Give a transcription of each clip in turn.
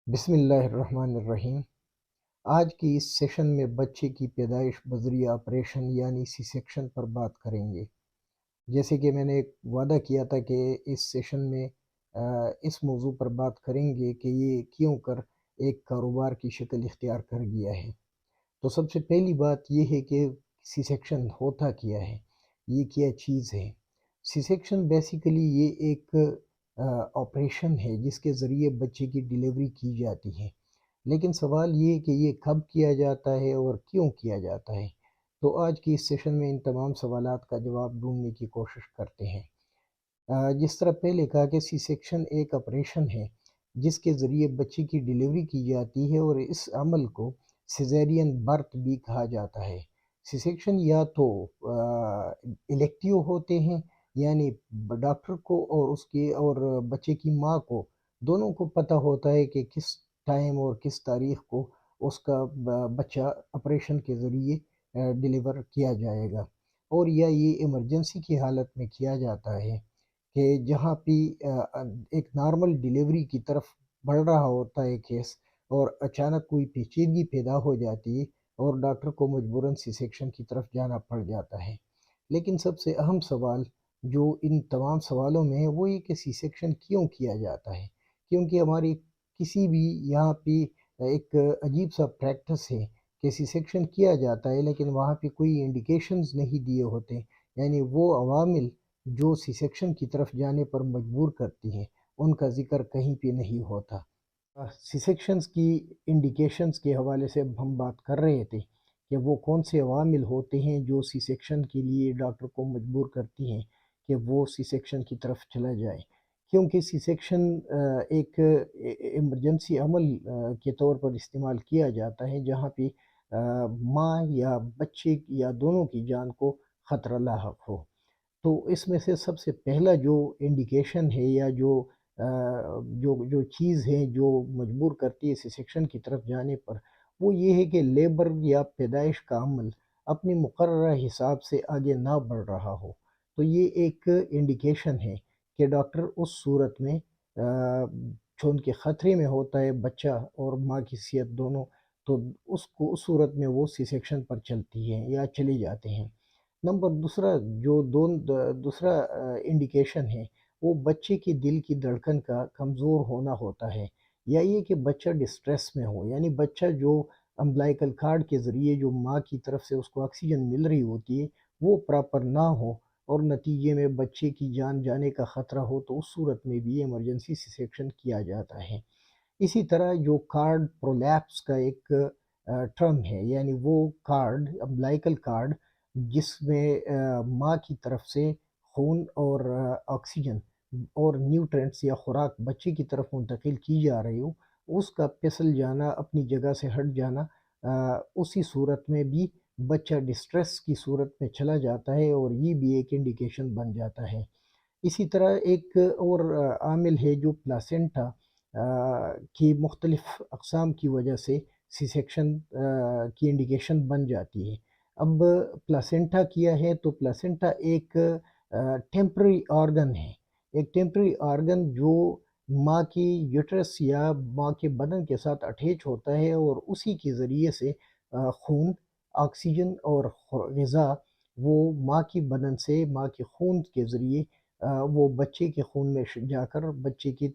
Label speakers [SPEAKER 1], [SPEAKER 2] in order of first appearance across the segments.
[SPEAKER 1] بسم اللہ الرحمن الرحیم۔ آج کی اس سیشن میں بچے کی پیدائش بذریعہ آپریشن یعنی سی سیکشن پر بات کریں گے۔ جیسے کہ میں نے ایک وعدہ کیا تھا کہ اس سیشن میں اس موضوع پر بات کریں گے کہ یہ کیوں کر ایک کاروبار کی شکل اختیار کر گیا ہے۔ تو سب سے پہلی بات یہ ہے کہ سی سیکشن ہوتا کیا ہے، یہ کیا چیز ہے۔ سی سیکشن بیسیکلی یہ ایک آپریشن ہے جس کے ذریعے بچے کی ڈیلیوری کی جاتی ہے، لیکن سوال یہ ہے کہ یہ کب کیا جاتا ہے اور کیوں کیا جاتا ہے۔ تو آج کی اس سیشن میں ان تمام سوالات کا جواب ڈھونڈنے کی کوشش کرتے ہیں۔ جس طرح پہلے کہا کہ سی سیکشن ایک آپریشن ہے جس کے ذریعے بچے کی ڈیلیوری کی جاتی ہے، اور اس عمل کو سیزیرین برتھ بھی کہا جاتا ہے۔ سی سیکشن یا تو الیکٹیو ہوتے ہیں، یعنی ڈاکٹر کو اور اس کے اور بچے کی ماں کو دونوں کو پتہ ہوتا ہے کہ کس ٹائم اور کس تاریخ کو اس کا بچہ آپریشن کے ذریعے ڈیلیور کیا جائے گا، اور یا یہ ایمرجنسی کی حالت میں کیا جاتا ہے کہ جہاں پہ ایک نارمل ڈیلیوری کی طرف بڑھ رہا ہوتا ہے کیس، اور اچانک کوئی پیچیدگی پیدا ہو جاتی ہے اور ڈاکٹر کو مجبوراً سی سیکشن کی طرف جانا پڑ جاتا ہے۔ لیکن سب سے اہم سوال جو ان تمام سوالوں میں ہے وہ یہ کہ سی سیکشن کیوں کیا جاتا ہے، کیونکہ ہماری کسی بھی یہاں پہ ایک عجیب سا پریکٹس ہے کہ سی سیکشن کیا جاتا ہے لیکن وہاں پہ کوئی انڈیکیشنز نہیں دیے ہوتے، یعنی وہ عوامل جو سی سیکشن کی طرف جانے پر مجبور کرتی ہیں ان کا ذکر کہیں پہ نہیں ہوتا۔ سی سیکشنز کی انڈیکیشنز کے حوالے سے ہم بات کر رہے تھے کہ وہ کون سے عوامل ہوتے ہیں جو سی سیکشن کے لیے ڈاکٹر کو مجبور کرتی ہیں کہ وہ سی سیکشن کی طرف چلا جائے، کیونکہ سی سیکشن ایک ایمرجنسی عمل کے طور پر استعمال کیا جاتا ہے جہاں پہ ماں یا بچے یا دونوں کی جان کو خطرہ لاحق ہو۔ تو اس میں سے سب سے پہلا جو انڈیکیشن ہے یا جو چیز ہے جو مجبور کرتی ہے سی سیکشن کی طرف جانے پر، وہ یہ ہے کہ لیبر یا پیدائش کا عمل اپنی مقررہ حساب سے آگے نہ بڑھ رہا ہو۔ تو یہ ایک انڈیکیشن ہے کہ ڈاکٹر اس صورت میں چونکہ خطرے میں ہوتا ہے بچہ اور ماں کی صحت دونوں، تو اس صورت میں وہ سی سیکشن پر چلتی ہے یا چلے جاتے ہیں۔ نمبر دوسرا انڈیکیشن ہے وہ بچے کی دل کی دھڑکن کا کمزور ہونا ہوتا ہے، یا یہ کہ بچہ ڈسٹریس میں ہو، یعنی بچہ جو امبلائکل کارڈ کے ذریعے جو ماں کی طرف سے اس کو آکسیجن مل رہی ہوتی ہے وہ پراپر نہ ہو، اور نتیجے میں بچے کی جان جانے کا خطرہ ہو، تو اس صورت میں بھی ایمرجنسی سی سیکشن کیا جاتا ہے۔ اسی طرح جو کارڈ پرولیپس کا ایک ٹرم ہے، یعنی وہ کارڈ امبلائکل کارڈ جس میں ماں کی طرف سے خون اور آکسیجن اور نیوٹرینٹس یا خوراک بچے کی طرف منتقل کی جا رہی ہو، اس کا پھسل جانا، اپنی جگہ سے ہٹ جانا، اسی صورت میں بھی بچہ ڈسٹریس کی صورت میں چلا جاتا ہے، اور یہ بھی ایک انڈیکیشن بن جاتا ہے۔ اسی طرح ایک اور عامل ہے جو پلاسینٹا کی مختلف اقسام کی وجہ سے سی سیکشن کی انڈیکیشن بن جاتی ہے۔ اب پلاسینٹا کیا ہے؟ تو پلاسینٹا ایک ٹیمپرری آرگن ہے، ایک ٹیمپرری آرگن جو ماں کی یوٹرس یا ماں کے بدن کے ساتھ اٹیچ ہوتا ہے، اور اسی کے ذریعے سے خون، آکسیجن اور غذا وہ ماں کی بدن سے، ماں کے خون کے ذریعے وہ بچے کے خون میں جا کر بچے کی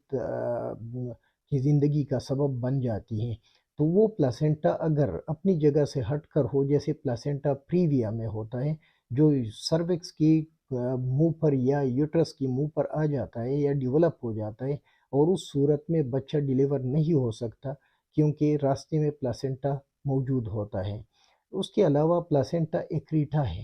[SPEAKER 1] زندگی کا سبب بن جاتی ہیں۔ تو وہ پلاسینٹا اگر اپنی جگہ سے ہٹ کر ہو، جیسے پلاسینٹا پریویا میں ہوتا ہے جو سروکس کی منہ پر یا یوٹرس کی منہ پر آ جاتا ہے یا ڈیولپ ہو جاتا ہے، اور اس صورت میں بچہ ڈیلیور نہیں ہو سکتا کیونکہ راستے میں پلاسینٹا موجود ہوتا ہے۔ اس کے علاوہ پلاسینٹا ایکریٹا ہے۔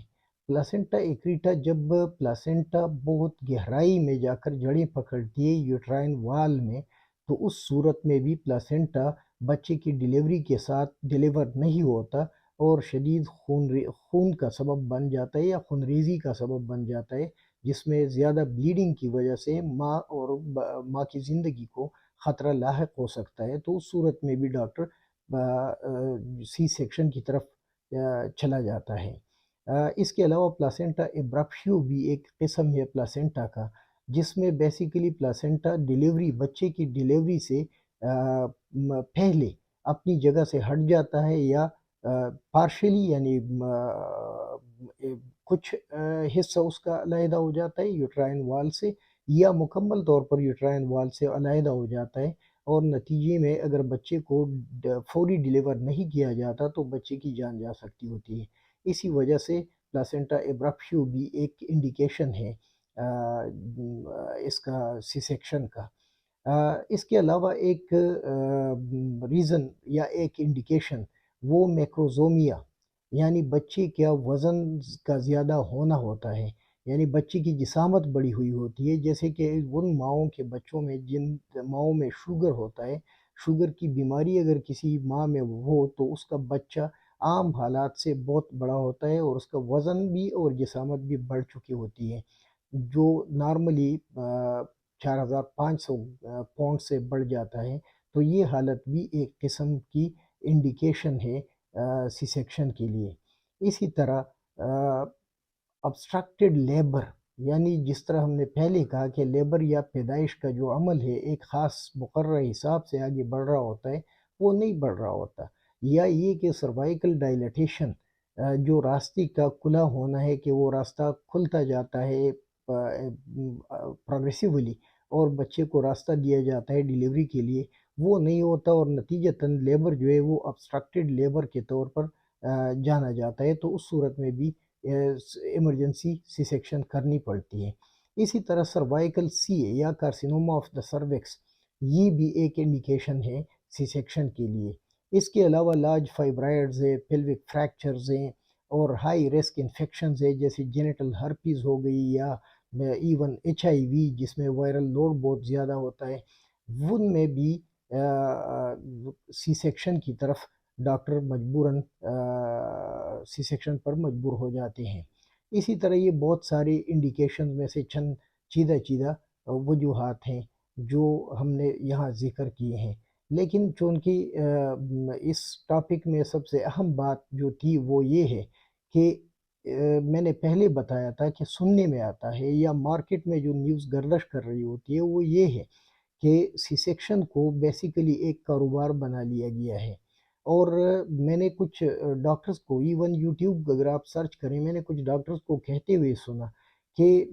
[SPEAKER 1] پلاسینٹا ایکریٹا جب پلاسینٹا بہت گہرائی میں جا کر جڑیں پکڑتی ہے یوٹرائن وال میں، تو اس صورت میں بھی پلاسینٹا بچے کی ڈیلیوری کے ساتھ ڈیلیور نہیں ہوتا، اور شدید خون کا سبب بن جاتا ہے یا خونریزی کا سبب بن جاتا ہے، جس میں زیادہ بلیڈنگ کی وجہ سے ماں کی زندگی کو خطرہ لاحق ہو سکتا ہے۔ تو اس صورت میں بھی ڈاکٹر سی سیکشن کی طرف چلا جاتا ہے۔ اس کے علاوہ پلاسینٹا ایبرپشیو بھی ایک قسم ہے پلاسینٹا کا، جس میں بیسیکلی پلاسینٹا بچے کی ڈیلیوری سے پہلے اپنی جگہ سے ہٹ جاتا ہے یا پارشلی یعنی کچھ حصہ اس کا علیحدہ ہو جاتا ہے یوٹرائن وال سے، یا مکمل طور پر یوٹرائن وال سے علیحدہ ہو جاتا ہے، اور نتیجے میں اگر بچے کو فوری ڈیلیور نہیں کیا جاتا تو بچے کی جان جا سکتی ہوتی ہے۔ اسی وجہ سے پلاسنٹا ایبرپشیو بھی ایک انڈیکیشن ہے اس کا سی سیکشن کا۔ اس کے علاوہ ایک ریزن یا ایک انڈیکیشن وہ میکروزومیا یعنی بچے کا وزن کا زیادہ ہونا ہوتا ہے، یعنی بچے کی جسامت بڑی ہوئی ہوتی ہے، جیسے کہ ان ماؤں کے بچوں میں جن ماؤں میں شوگر ہوتا ہے، شوگر کی بیماری اگر کسی ماں میں ہو تو اس کا بچہ عام حالات سے بہت بڑا ہوتا ہے اور اس کا وزن بھی اور جسامت بھی بڑھ چکی ہوتی ہے، جو نارملی 4500 پاؤنڈ سے بڑھ جاتا ہے۔ تو یہ حالت بھی ایک قسم کی انڈیکیشن ہے سی سیکشن کے لیے۔ اسی طرح ابسٹرکٹڈ لیبر، یعنی جس طرح ہم نے پہلے کہا کہ لیبر یا پیدائش کا جو عمل ہے ایک خاص مقررہ حساب سے آگے بڑھ رہا ہوتا ہے، وہ نہیں بڑھ رہا ہوتا، یا یہ کہ سروائیکل ڈائلیٹیشن جو راستے کا کھلا ہونا ہے کہ وہ راستہ کھلتا جاتا ہے پروگریسیولی اور بچے کو راستہ دیا جاتا ہے ڈیلیوری کے لیے، وہ نہیں ہوتا، اور نتیجتاً لیبر جو ہے وہ ابسٹرکٹڈ لیبر کے طور پر جانا جاتا ہے، تو اس صورت میں بھی ایمرجنسی سی سیکشن کرنی پڑتی ہے۔ اسی طرح سروائیکل سی یا کارسینوما آف دا سروکس، یہ بھی ایک انڈیکیشن ہے سی سیکشن کے لیے۔ اس کے علاوہ لارج فائبرائڈز ہے، پیلوک فریکچرز ہیں، اور ہائی رسک انفیکشنز ہے جیسے جینیٹل ہرپیز ہو گئی، یا ایون HIV جس میں وائرل لوڈ بہت زیادہ ہوتا ہے، ان میں بھی سی سیکشن کی طرف ڈاکٹر مجبوراً سی سیکشن پر مجبور ہو جاتے ہیں۔ اسی طرح یہ بہت سارے انڈیکیشن میں سے چند چیدہ وجوہات ہیں جو ہم نے یہاں ذکر کیے ہیں، لیکن چونکہ اس ٹاپک میں سب سے اہم بات جو تھی وہ یہ ہے کہ میں نے پہلے بتایا تھا کہ سننے میں آتا ہے یا مارکیٹ میں جو نیوز گردش کر رہی ہوتی ہے وہ یہ ہے کہ سی سیکشن کو بیسیکلی ایک کاروبار بنا لیا گیا ہے، اور میں نے کچھ ڈاکٹرز کو ایون یوٹیوب اگر آپ سرچ کریں، میں نے کچھ ڈاکٹرز کو کہتے ہوئے سنا کہ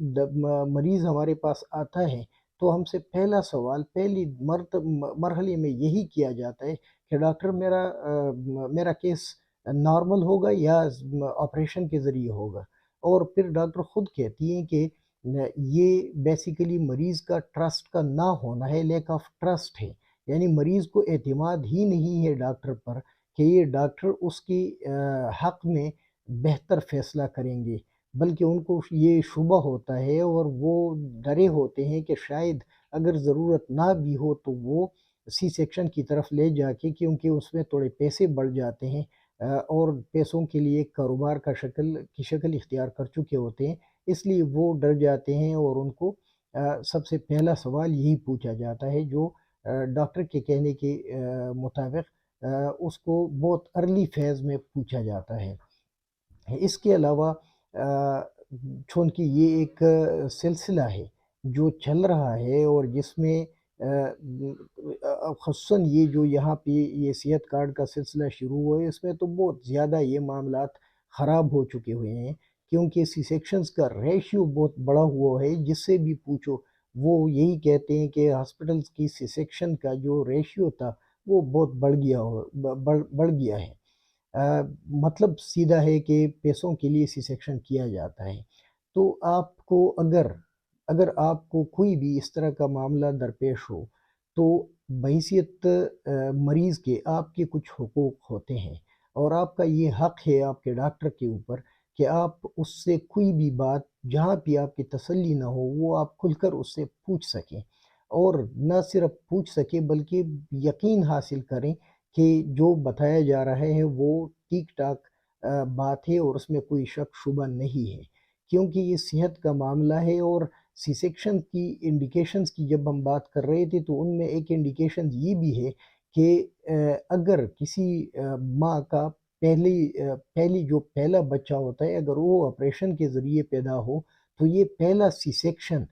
[SPEAKER 1] مریض ہمارے پاس آتا ہے تو ہم سے پہلا سوال پہلی مرحلے میں یہی کیا جاتا ہے کہ ڈاکٹر میرا کیس نارمل ہوگا یا آپریشن کے ذریعے ہوگا، اور پھر ڈاکٹر خود کہتی ہیں کہ یہ بیسیکلی مریض کا ٹرسٹ کا نہ ہونا ہے، لیک آف ٹرسٹ ہے، یعنی مریض کو اعتماد ہی نہیں ہے ڈاکٹر پر کہ یہ ڈاکٹر اس کی حق میں بہتر فیصلہ کریں گے، بلکہ ان کو یہ شبہ ہوتا ہے اور وہ ڈرے ہوتے ہیں کہ شاید اگر ضرورت نہ بھی ہو تو وہ سی سیکشن کی طرف لے جا کے، کیونکہ اس میں تھوڑے پیسے بڑھ جاتے ہیں اور پیسوں کے لیے کاروبار کی شکل اختیار کر چکے ہوتے ہیں، اس لیے وہ ڈر جاتے ہیں، اور ان کو سب سے پہلا سوال یہی پوچھا جاتا ہے جو ڈاکٹر کے کہنے کے مطابق اس کو بہت ارلی فیز میں پوچھا جاتا ہے۔ اس کے علاوہ چونکہ یہ ایک سلسلہ ہے جو چل رہا ہے اور جس میں خصوصاً یہ جو یہاں پہ یہ صحت کارڈ کا سلسلہ شروع ہوا ہے، اس میں تو بہت زیادہ یہ معاملات خراب ہو چکے ہوئے ہیں، کیونکہ سی سیکشنز کا ریشیو بہت بڑا ہوا ہے، جس سے بھی پوچھو وہ یہی کہتے ہیں کہ ہاسپٹلز کی سی سیکشن کا جو ریشیو تھا وہ بہت بڑھ گیا ہے۔ مطلب سیدھا ہے کہ پیسوں کے لیے سی سیکشن کیا جاتا ہے۔ تو آپ کو اگر آپ کو کوئی بھی اس طرح کا معاملہ درپیش ہو تو بحیثیت مریض کے آپ کے کچھ حقوق ہوتے ہیں، اور آپ کا یہ حق ہے آپ کے ڈاکٹر کے اوپر کہ آپ اس سے کوئی بھی بات جہاں بھی آپ کی تسلی نہ ہو وہ آپ کھل کر اس سے پوچھ سکیں، اور نہ صرف پوچھ سکیں بلکہ یقین حاصل کریں کہ جو بتایا جا رہا ہے وہ ٹھیک ٹھاک بات ہے اور اس میں کوئی شک شبہ نہیں ہے، کیونکہ یہ صحت کا معاملہ ہے۔ اور سی سیکشن کی انڈیکیشنز کی جب ہم بات کر رہے تھے تو ان میں ایک انڈیکیشن یہ بھی ہے کہ اگر کسی ماں کا پہلی جو پہلا بچہ ہوتا ہے اگر وہ آپریشن کے ذریعے پیدا ہو تو یہ پہلا سی سیکشن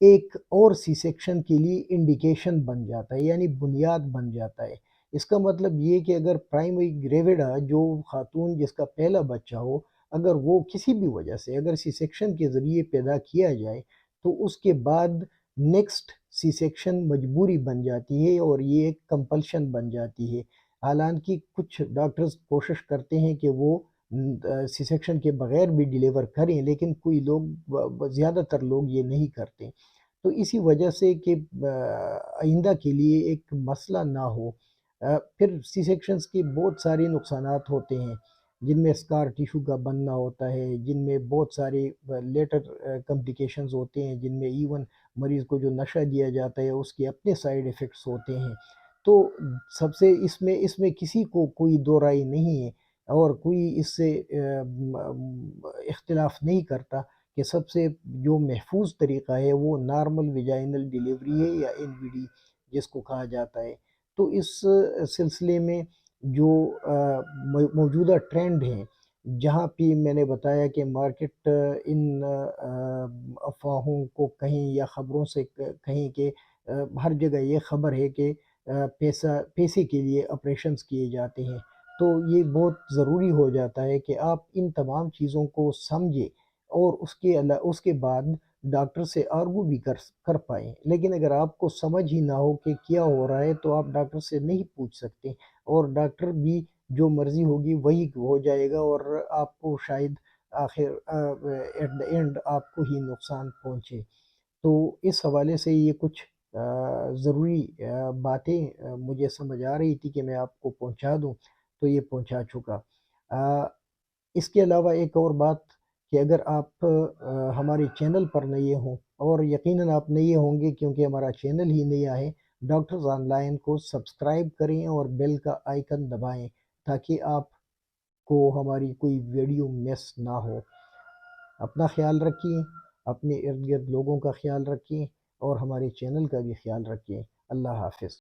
[SPEAKER 1] ایک اور سی سیکشن کے لیے انڈیکیشن بن جاتا ہے، یعنی بنیاد بن جاتا ہے۔ اس کا مطلب یہ کہ اگر پرائمری گریویڈا جو خاتون جس کا پہلا بچہ ہو، اگر وہ کسی بھی وجہ سے اگر سی سیکشن کے ذریعے پیدا کیا جائے تو اس کے بعد نیکسٹ سی سیکشن مجبوری بن جاتی ہے اور یہ ایک کمپلشن بن جاتی ہے۔ حالانکہ کچھ ڈاکٹرز کوشش کرتے ہیں کہ وہ سی سیکشن کے بغیر بھی ڈیلیور کریں، لیکن کوئی لوگ زیادہ تر لوگ یہ نہیں کرتے۔ تو اسی وجہ سے کہ آئندہ کے لیے ایک مسئلہ نہ ہو، پھر سی سیکشنز کے بہت سارے نقصانات ہوتے ہیں، جن میں اسکار ٹیشو کا بننا ہوتا ہے، جن میں بہت سارے لیٹر کمپلیکیشنز ہوتے ہیں، جن میں ایون مریض کو جو نشہ دیا جاتا ہے اس کے اپنے سائیڈ ایفیکٹس ہوتے ہیں۔ تو سب سے اس میں کسی کو کوئی دو رائے نہیں ہے اور کوئی اس سے اختلاف نہیں کرتا کہ سب سے جو محفوظ طریقہ ہے وہ نارمل ویجائنل ڈیلیوری ہے یا این وی ڈی جس کو کہا جاتا ہے۔ تو اس سلسلے میں جو موجودہ ٹرینڈ ہیں، جہاں پہ میں نے بتایا کہ مارکیٹ ان افواہوں کو کہیں یا خبروں سے کہیں کہ ہر جگہ یہ خبر ہے کہ پیسے کے لیے آپریشنز کیے جاتے ہیں، تو یہ بہت ضروری ہو جاتا ہے کہ آپ ان تمام چیزوں کو سمجھیں اور اس کے بعد ڈاکٹر سے آرگو بھی کر پائیں۔ لیکن اگر آپ کو سمجھ ہی نہ ہو کہ کیا ہو رہا ہے تو آپ ڈاکٹر سے نہیں پوچھ سکتے، اور ڈاکٹر بھی جو مرضی ہوگی وہی ہو جائے گا، اور آپ کو شاید آخر ایٹ دا اینڈ آپ کو ہی نقصان پہنچے۔ تو اس حوالے سے یہ کچھ ضروری باتیں مجھے سمجھ آ رہی تھی کہ میں آپ کو پہنچا دوں، تو یہ پہنچا چکا۔ اس کے علاوہ ایک اور بات کہ اگر آپ ہمارے چینل پر نئے ہوں، اور یقیناً آپ نئے ہوں گے کیونکہ ہمارا چینل ہی نیا ہے، ڈاکٹرز آن لائن کو سبسکرائب کریں اور بیل کا آئیکن دبائیں تاکہ آپ کو ہماری کوئی ویڈیو مس نہ ہو۔ اپنا خیال رکھیں، اپنے ارد گرد لوگوں کا خیال رکھیں، اور ہمارے چینل کا بھی خیال رکھیں۔ اللہ حافظ۔